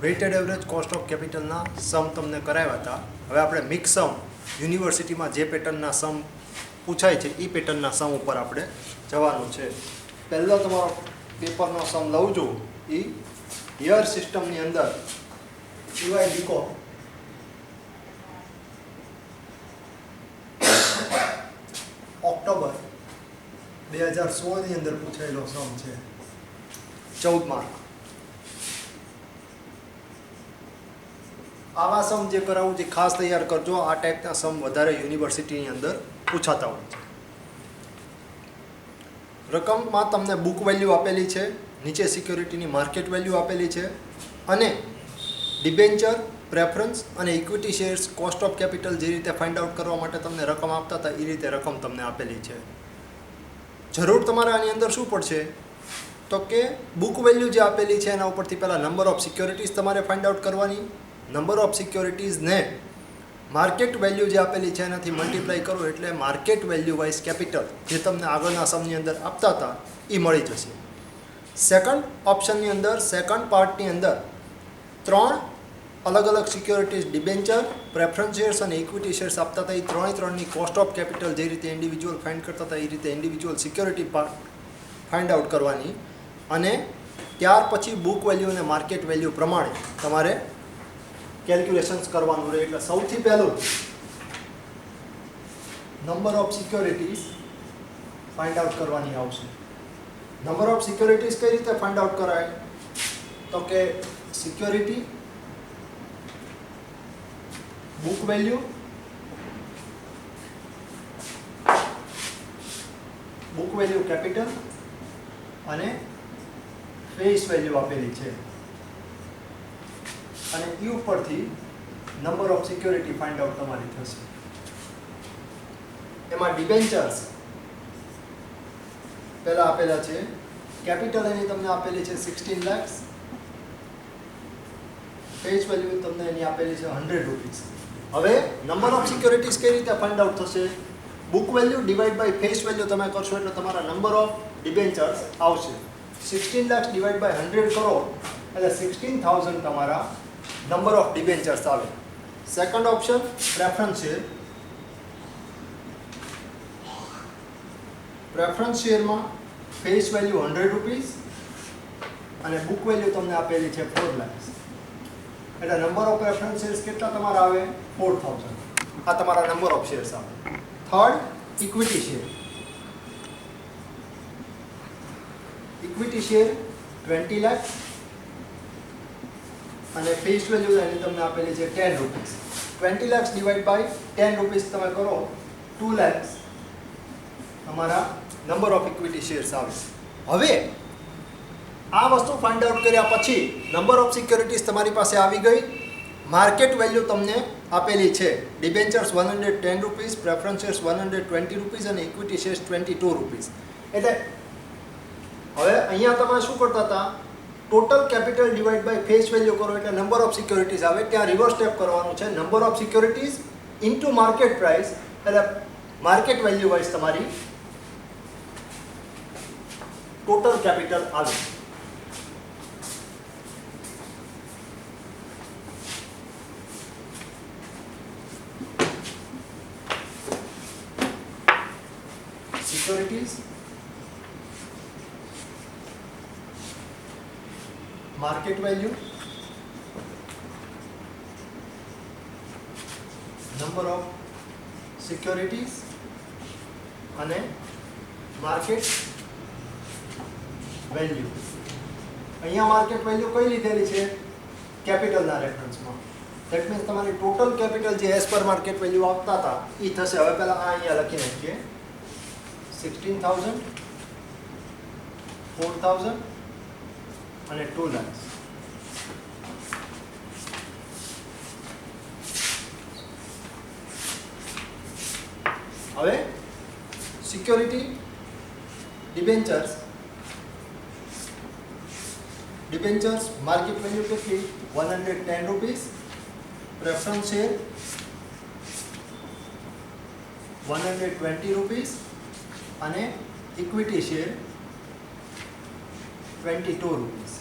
Weighted average cost of કેપિટલના સમ તમને કરાવ્યા હતા. હવે આપણે મિક્સ સમ યુનિવર્સિટીમાં જે પેટર્નના સમ પૂછાય છે એ પેટર્નના સમ ઉપર આપણે જવાનું છે. પહેલો તમારો પેપરનો સમ લઉં છું એ યર સિસ્ટમની અંદર સિવાય બીકો ઓક્ટોબર 2016 ની અંદર પૂછાયેલો સમ છે 14 માર્ક. આવા સમ જે કરાવું છે ખાસ તૈયાર કરજો. આ ટાઈપના સમ વધારે યુનિવર્સિટીની અંદર પૂછાતા હોય છે. રકમમાં તમને બુક વેલ્યુ આપેલી છે, નીચે સિક્યોરિટીની માર્કેટ વેલ્યુ આપેલી છે અને ડિબેન્ચર, પ્રેફરન્સ અને equity shares cost of capital જે રીતે ફાઇન્ડ આઉટ કરવા માટે તમને રકમ આપતા હતા એ રીતે રકમ તમને આપેલી છે. જરૂર તમારે આની અંદર શું પડશે તો કે બુક વેલ્યુ જે આપેલી છે એના ઉપરથી પહેલાં નંબર ઓફ સિક્યોરિટીઝ તમારે ફાઇન્ડ આઉટ કરવાની. નંબર ઓફ સિક્યોરિટીઝને માર્કેટ વેલ્યુ જે આપેલી છે એનાથી મલ્ટીપ્લાય કરો એટલે માર્કેટ વેલ્યુ વાઇઝ કેપિટલ જે તમને આગળના સમની અંદર આપતા હતા એ મળી જશે. સેકન્ડ ઓપ્શનની અંદર સેકન્ડ પાર્ટની અંદર 3 અલગ અલગ સિક્યોરિટીઝ ડિબેન્ચર, પ્રેફરન્સ શેર્સ અને ઇક્વિટી શેર્સ આપતા હતા. એ ત્રણની કોસ્ટ ઓફ કેપિટલ જે રીતે ઇન્ડિવિજ્યુઅલ ફાઇન્ડ કરતા હતા એ રીતે individual security part find out કરવાની અને ત્યાર પછી બુક વેલ્યુ અને માર્કેટ વેલ્યુ પ્રમાણે તમારે કેલ્ક્યુલેશન્સ કરવાનું રહે. એટલે સૌથી પહેલું number of securities find out કરવાની આવશે. નંબર ઓફ સિક્યોરિટીઝ કઈ રીતે ફાઇન્ડ આઉટ કરાય તો કે security, book value, book value capital અને ફેસ વેલ્યુ આપેલી છે અને એ ઉપરથી number of security find out તમારી થશે. એમાં ડિબેન્ચર્સ પહેલા આપેલા છે, કેપિટલ એની તમને આપેલી છે 16 લાખ, ફેસ વેલ્યુ તમને એની આપેલી છે 100 રૂપીસ. હવે નંબર ઓફ સિક્યોરિટીઝ કઈ રીતે ફાઇન્ડ આઉટ થશે? Book value divide by face value તમે કરશો એટલે તમારા નંબર ઓફ ડિબેન્ચર્સ આવશે. 16 લાખ ડિવાઈડ બાય 100 કરો એટલે 16,000 તમારા નંબર ઓફ ડિબેન્ચર્સ આવે. Second option preference share. Preference શેરમાં ફેસ વેલ્યુ 100 રૂપીસ અને બુક વેલ્યુ તમને આપેલી છે 4 લાખ. એટલે નંબર ઓફ પ્રેફરન્સ શેર્સ કેટલા તમારા આવે? 4,000. આ તમારા નંબર ઓફ શેર્સ આવે. Third equity share. Equity share 20 lakh અને ફેસ વેલ્યુ એની તમને આપેલી છે 10 rupees. 20 lakh divide by 10 rupees તમે કરો 2 લાખ તમારા નંબર ઓફ ઇક્વિટી શેર્સ આવે. હવે આ વસ્તુ ફાઇન્ડ આઉટ કર્યા પછી નંબર ઓફ સિક્યોરિટીઝ તમારી પાસે આવી ગઈ. માર્કેટ વેલ્યુ તમને આપેલી છે, debentures 110 rupees, preference shares 120 rupees અને ઇક્વિટી શેર્સ 22 રૂપીસ. એટલે હવે અહીંયા તમે શું કરતા હતા? Total capital divide by face value કરો એટલે નંબર ઓફ સિક્યોરિટીઝ આવે. ત્યાં રિવર્સ સ્ટેપ કરવાનું છે. Number of securities into market price એટલે માર્કેટ વેલ્યુ વાઇઝ તમારી ટોટલ કેપિટલ આવે. Securities, market value, number of securities અને માર્કેટ વેલ્યુ. અહીંયા માર્કેટ વેલ્યુ કઈ લીધેલી છે? કેપિટલના રેફરન્સમાં. ધેટ મીન્સ તમારી ટોટલ કેપિટલ જે એઝ પર માર્કેટ વેલ્યુ આપતા હતા એ થશે. હવે પહેલાં આ અહીંયા લખી નાખીએ 16,000, 4,000 અને 2 લાખ. હવે સિક્યોરિટી, ડિબેન્ચર્સ માર્કેટ વેલ્યુ કેટલી? 110 રૂપીસ, પ્રેફરન્સ શેર 120 રૂપીસ અને ઇક્વિટી શેર 22 રૂપીસ.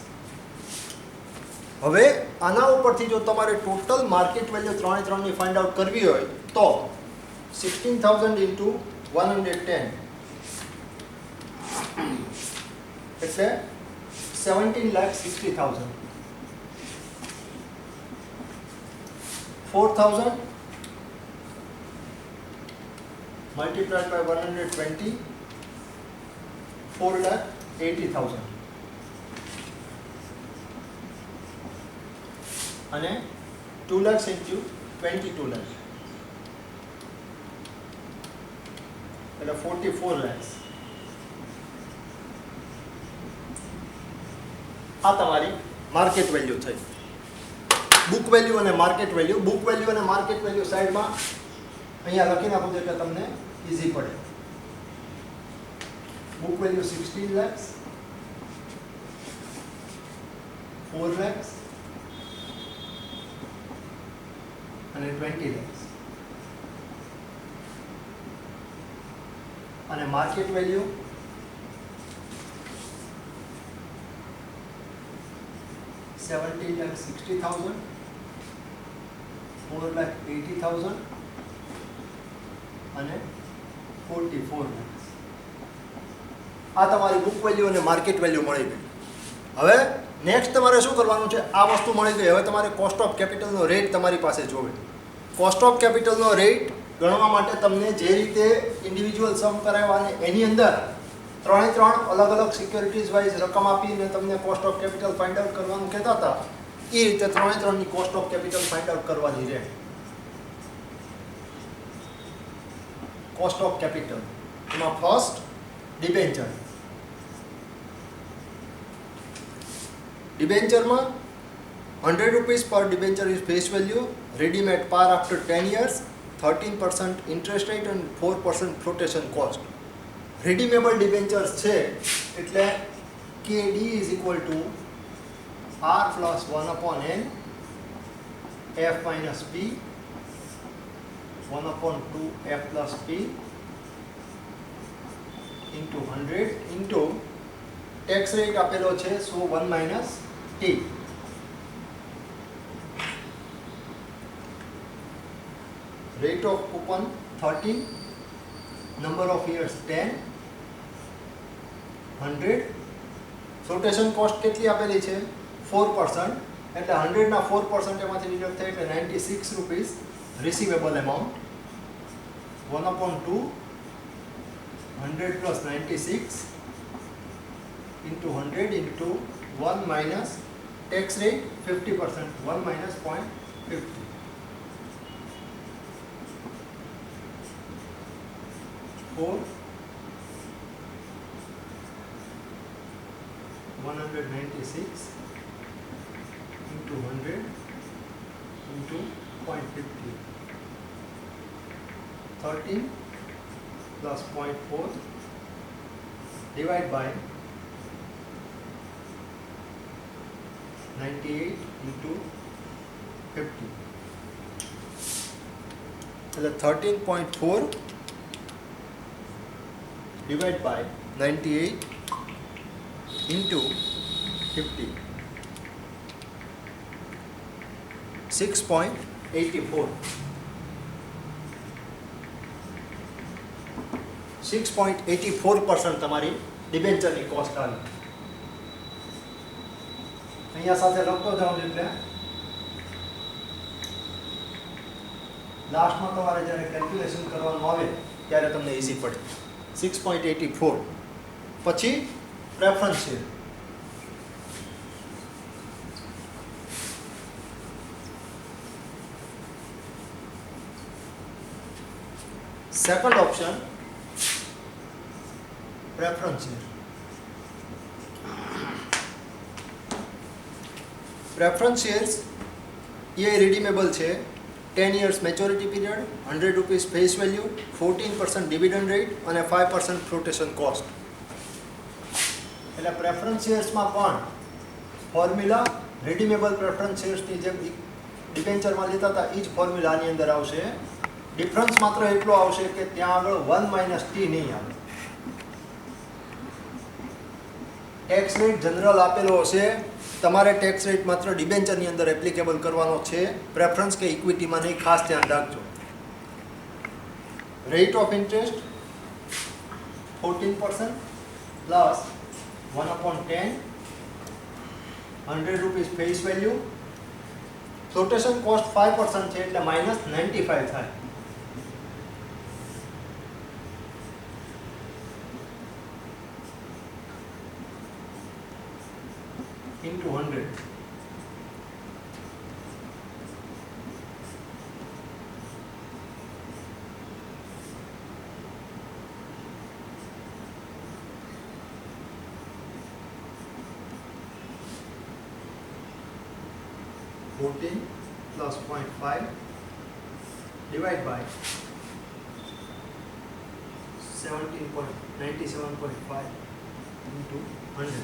હવે આના ઉપરથી જો તમારે ટોટલ માર્કેટ વેલ્યુ ત્રણે ત્રણની ફાઇન્ડ આઉટ કરવી હોય તો 16,000 ઇન્ટુ 110 એટલે 17,60,000. 4,000 multiplied by 120, 4,80,000. અને 2 lakhs into 22 lakhs એટલે 44 lakhs. આ તમારી માર્કેટ વેલ્યુ થઈ. બુક વેલ્યુ અને માર્કેટ વેલ્યુ. બુક વેલ્યુ અને માર્કેટ વેલ્યુ સાઈડમાં અહીંયા લખી નાખો એટલે તમને ઈઝી પડે. બુક વેલ્યુ 16 lakhs, 4 lakhs અને 20 lakhs. અને માર્કેટ વેલ્યુ 17,60,000, 4,80,000 અને 44 lakhs. આ તમારી બુક વેલ્યુ અને માર્કેટ વેલ્યુ મળી ગઈ. હવે નેક્સ્ટ તમારે શું કરવાનું છે? આ વસ્તુ મળી ગઈ. હવે તમારે કોસ્ટ ઓફ કેપિટલનો રેટ તમારી પાસે જોવે. કોસ્ટ ઓફ કેપિટલનો રેટ ગણવા માટે તમને જે રીતે ઇન્ડિવિજ્યુઅલ સમ કરાવ્યા અને એની અંદર ત્રણે ત્રણ અલગ અલગ સિક્યોરિટીઝ વાઇઝ રકમ આપીને તમને cost of capital find out કરવાનું કહેતા હતા, એ રીતે ત્રણે ત્રણની cost of capital find out કરવાની રહે. કોસ્ટ ઓફ કેપિટલ એમાં first debenture. ડિબેન્ચરમાં 100 rupees per debenture is face value, redeem at par after 10 years, 13% interest rate and 4% flotation cost. Redeemable debentures છે એટલે KD is equal to R plus 1 upon N F minus P 1 upon 2 F plus P into 100 into tax rate આપેલો છે so 1 minus T. Rate of coupon 13, number of years 10, 100. Flotation cost કેટલી આપેલી છે? 4%. એટલે 100 ના 4% એમાંથી ડિડક્ટ થાય એટલે 96 rupees receivable amount. 1 upon 2, 100 plus 96 into 100 into 1 minus tax rate 50%, 1 minus 0.50. 4 196 into 100 into 0.50, 13 plus 0.4 divided by 98 into 50. એટલે 13.4 divided by 98 into 50, 6.84. 6.84% તમારી ડિબેન્ચરની કોસ્ટ આવી. અહીંયા સાથે લખતો જાઉં એટલે લાસ્ટમાં તમારે જ્યારે કેલ્ક્યુલેશન કરવાનું આવે ત્યારે તમને ઈઝી પડે. 6.84. પછી preference share. Second option preference share. Preference shares એ રિડીમેબલ છે. 10 years maturity period, 100 rupees face value, 14% ડિવિડન્ડ રેટ અને 5% ફ્લોટેશન કોસ્ટ. એટલે પ્રેફરન્સ શેર્સમાં પણ ફોર્મ્યુલા રિડીમેબલ પ્રેફરન્સ શેર્સની જેમ ડિબેન્ચરમાં લીધા હતા એ જ ફોર્મ્યુલા આની અંદર આવશે. ડિફરન્સ માત્ર એટલો આવશે કે ત્યાં આગળ 1 minus T નહીં આવે. ટેક્સ રેટ જનરલ આપેલો હશે તમારે ટેક્સ રેટ માત્ર ડિબેન્ચરની અંદર એપ્લિકેબલ કરવાનો છે, પ્રેફરન્સ કે ઇક્વિટીમાં નહીં, ખાસ ધ્યાન રાખજો. Rate of interest 14% plus 1/10, 100 rupees face value. Flotation cost 5% છે એટલે -95 થાય. into 100. Fourteen plus 0.5 divide by 17.97.5 into 100.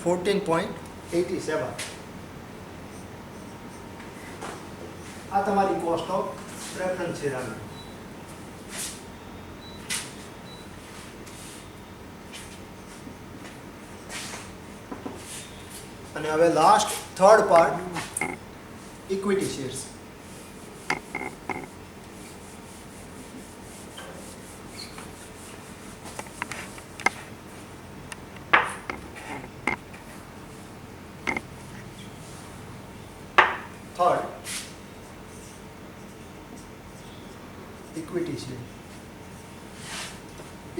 $14.87. આ તમારી કોસ્ટ ઓફ પ્રેફરન્સ છે. અને હવે last third part, equity shares. Third, equity share.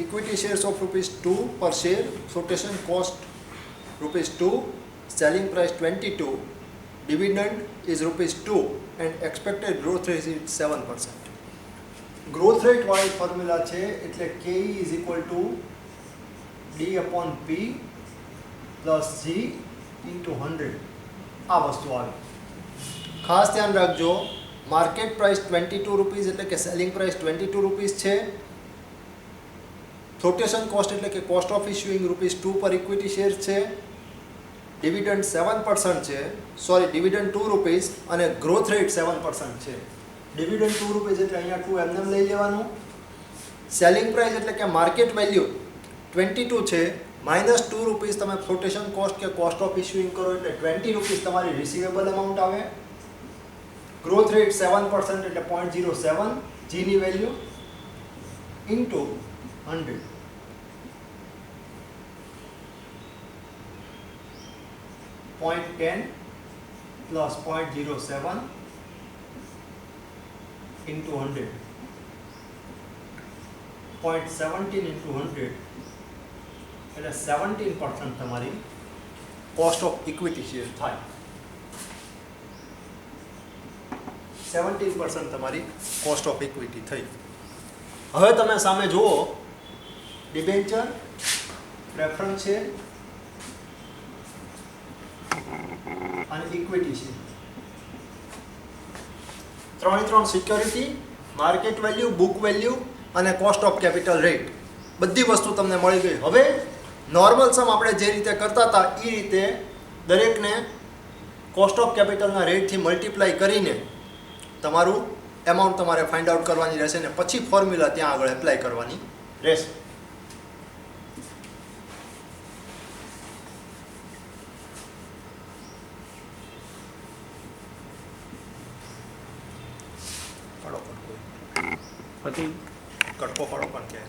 Equity shares of ₹2 per share, flotation cost ₹2, selling price 22, dividend is ₹2 and expected growth rate is 7%. Growth rate વાળી formula છે એટલે KE is equal to D/P plus G into 100. આ વસ્તુ આવી. ખાસ ધ્યાન રાખજો, market price 22 rupees એટલે કે સેલિંગ પ્રાઇસ 22 રૂપીસ છે. ફ્લોટેશન કોસ્ટ એટલે કે કોસ્ટ ઓફ ઇશ્યુઇંગ ₹2 પર ઇક્વિટી શેર છે. ડિવિડન્ડ 7% છે, સોરી ડિવિડન્ડ 2 રૂપીસ અને ગ્રોથ રેટ 7% છે. ડિવિડન્ડ 2 રૂપીસ એટલે અહીંયા 2 એમને લઈ લેવાનું. સેલિંગ પ્રાઇસ એટલે કે માર્કેટ વેલ્યુ 22 છે, -2 રૂપીસ તમે ફ્લોટેશન કોસ્ટ કે કોસ્ટ ઓફ ઇશ્યુઇંગ કરો એટલે 20 રૂપીસ તમારી રિસીવેબલ અમાઉન્ટ આવે. ગ્રોથ રેટ 7% એટલે 0.07 જીની value into 100. .10 plus 0.07 into 100. 0.17 into 100 એટલે 17% તમારી કોસ્ટ ઓફ ઇક્વિટી શેર થાય. 17% તમારી કોસ્ટ ઓફ ઇક્વિટી થઈ. હવે તમે સામે જુઓ, ડિબેન્ચર, પ્રેફરન્સ શેર અને equity share. 3 security, market value, book value અને કોસ્ટ ઓફ કેપિટલ રેટ, બધી વસ્તુ તમને મળી ગઈ. હવે નોર્મલ સમ આપણે જે રીતે કરતા હતા એ રીતે દરેકને કોસ્ટ ઓફ કેપિટલના રેટથી મલ્ટીપ્લાય કરીને તમારું એમાઉન્ટ તમારે ફાઇન્ડ આઉટ કરવાની રહેશે ને પછી ફોર્મ્યુલા ત્યાં આગળ એપ્લાય કરવાની રહેશે. કટકો પાડો પણ કે